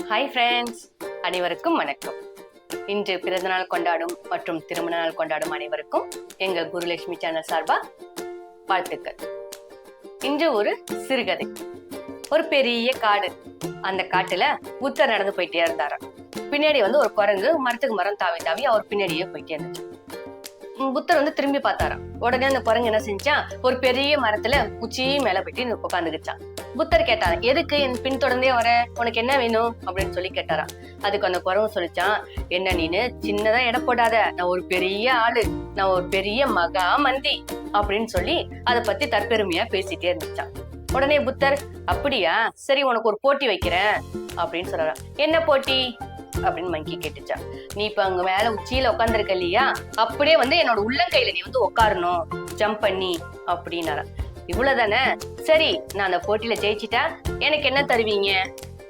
Hi friends, அனைவருக்கும் வணக்கம். இன்று பிறந்தநாள் கொண்டாடும் மற்றும் திருமண நாள் கொண்டாடும் அனைவருக்கும் எங்கள் குருலட்சுமி சேனல் சார்பா வாழ்த்துக்கள். இன்று ஒரு சிறுகதை. ஒரு பெரிய காடு. அந்த காட்டுல புத்தர் நடந்து போயிட்டே இருந்தாராம். பின்னாடி ஒரு குரங்கு மரத்துக்கு மரம் தாவி தாவி அவர் பின்னாடியே போயிட்டே இருந்துச்சு. புத்தர் திரும்பி பார்த்தாராம். உடனே அந்த குரங்கு என்ன செஞ்சான், ஒரு பெரிய மரத்துல உச்சி மேல போயிட்டு உட்காந்துக்கிச்சான். புத்தர் கேட்டாரு, எதுக்கு என் பின் தொடர்ந்தே வர, உனக்கு என்ன வேணும் அப்படின்னு சொல்லி கேட்டாராம். அதுக்கு அந்த குரங்கு சொல்லிச்சான், என்ன நீனு சின்னதா எடை போடாத, நான் ஒரு பெரிய ஆளு, நான் ஒரு பெரிய மகா மந்தி அப்படின்னு சொல்லி அதை பத்தி தற்பெருமையா பேசிட்டே இருந்துச்சான். உடனே புத்தர், அப்படியா, சரி உனக்கு ஒரு போட்டி வைக்கிறேன் அப்படின்னு சொல்றான். என்ன போட்டி அப்படின்னு மங்கி கேட்டுச்சா. நீ இப்ப அங்க மேல உச்சியில உட்காந்துருக்க இல்லையா, அப்படியே என்னோட உள்ளங்கையில நீ உட்காரணும் ஜம்ப் பண்ணி அப்படின்னாரா. இவ்வளவுதானே, சரி நான் அந்த போட்டியில ஜெயிச்சிட்டா எனக்கு என்ன தருவீங்க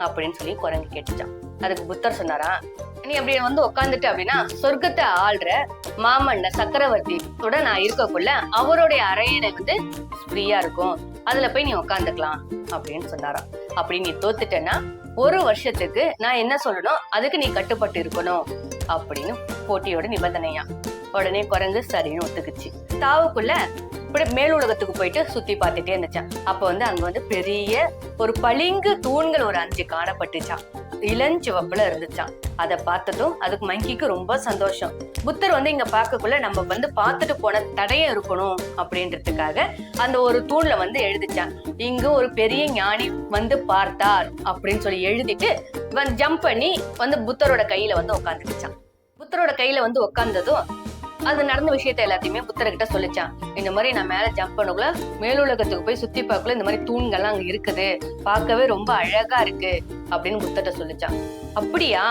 அப்படின்னு சொல்லி குரங்கு கேட்டுச்சான். அதுக்கு புத்தர் சொன்னாரா, நீ அப்படி உட்காந்துட்டு அப்படின்னா சொர்க்கத்தை ஆள்ற மாமன்ன சக்கரவர்த்தியோட நான் இருக்கக்குள்ள அவருடைய அறையில ஃப்ரீயா இருக்கும், அதுல போய் நீ உட்காந்துக்கலாம் அப்படின்னு சொன்னாராம். அப்படி நீ தோத்துட்டேன்னா 1 வருஷத்துக்கு நான் என்ன சொல்லணும் அதுக்கு நீ கட்டுப்பட்டு இருக்கணும் அப்படின்னு போட்டியோட நிபந்தனையா. உடனே குரங்கு சரின்னு ஒத்துக்குச்சு. தாவுக்குள்ள இப்படி மேல் உலகத்துக்கு போயிட்டு சுத்தி பார்த்துட்டே இருந்துச்சான். அப்ப அங்க பெரிய ஒரு பளிங்கு தூண்கள் ஒரு 5 காணப்பட்டுச்சான். இளஞ்சிவப்புல இருந்துச்சான். அதை பார்த்ததும் அதுக்கு மங்கிக்கு ரொம்ப சந்தோஷம். புத்தர் இங்க பார்க்கக்குள்ள நம்ம பார்த்துட்டு போன தடையம் இருக்கணும் அப்படின்றதுக்காக அந்த ஒரு தூண்ல எழுதிச்சான், இங்கு ஒரு பெரிய ஞானி பார்த்தார் அப்படின்னு சொல்லி எழுதிட்டு ஜம்ப் பண்ணி புத்தரோட கையில உட்காந்துருச்சான். புத்தரோட கையில உட்கார்ந்ததும் அது நடந்த விஷயத்த எல்லாத்தையுமே புத்தர்கிட்ட சொல்லிச்சான். இந்த மாதிரி நான் மேல ஜம்ப் பண்ணக்குள்ள மேலுலகத்துக்கு போய் சுத்தி பார்க்கல இந்த மாதிரி தூண்கள்லாம் அங்க இருக்குது, பார்க்கவே ரொம்ப அழகா இருக்கு அப்படின்னு புத்தர்கிட்ட சொல்லிச்சான். அப்படியா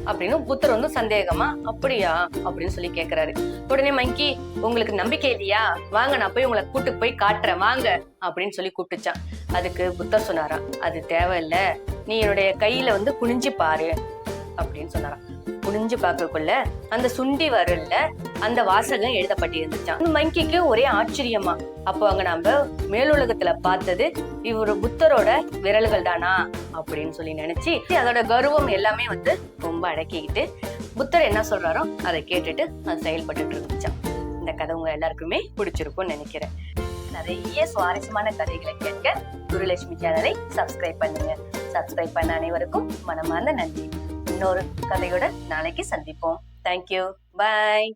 அப்படின்னு புத்தர் சந்தேகமா அப்படியா அப்படின்னு சொல்லி கேக்குறாரு. உடனே மங்கி, உங்களுக்கு நம்பிக்கை இல்லையா, வாங்க நான் போய் உங்களை கூட்டு போய் காட்டுறேன் வாங்க அப்படின்னு சொல்லி கூப்பிட்டுச்சான். அதுக்கு புத்தர் சொன்னாராம், அது தேவையில்ல, நீ என்னுடைய கையில குனிஞ்சு பாரு அப்படின்னு சொன்னாராம். குனிஞ்சு பார்க்கக்குள்ள அந்த சுண்டி வரல்ல அந்த வாசகம் எழுதப்பட்டிருந்துச்சான். மங்கிக்கு ஒரே ஆச்சரியமா. அப்போ அங்க நம்ம மேலுலகத்துல பார்த்தது இவரு புத்தரோட விரல்கள் தானா அப்படின்னு சொல்லி நினைச்சு அதோட கர்வம் எல்லாமே ரொம்ப அடக்கிக்கிட்டு புத்தர் என்ன சொல்றாரோ அதை கேட்டுட்டு அது செயல்பட்டு இருந்துச்சான். இந்த கதை உங்க எல்லாருக்குமே பிடிச்சிருக்கும்னு நினைக்கிறேன். நிறைய சுவாரஸ்யமான கதைகளை கேட்க குருலட்சுமி சேனலை சப்ஸ்கிரைப் பண்ணுங்க. சப்ஸ்கிரைப் பண்ண அனைவருக்கும் மனமார்ந்த நன்றி. இன்னொரு கதையோட நாளைக்கு சந்திப்போம். தேங்க்யூ, பாய்.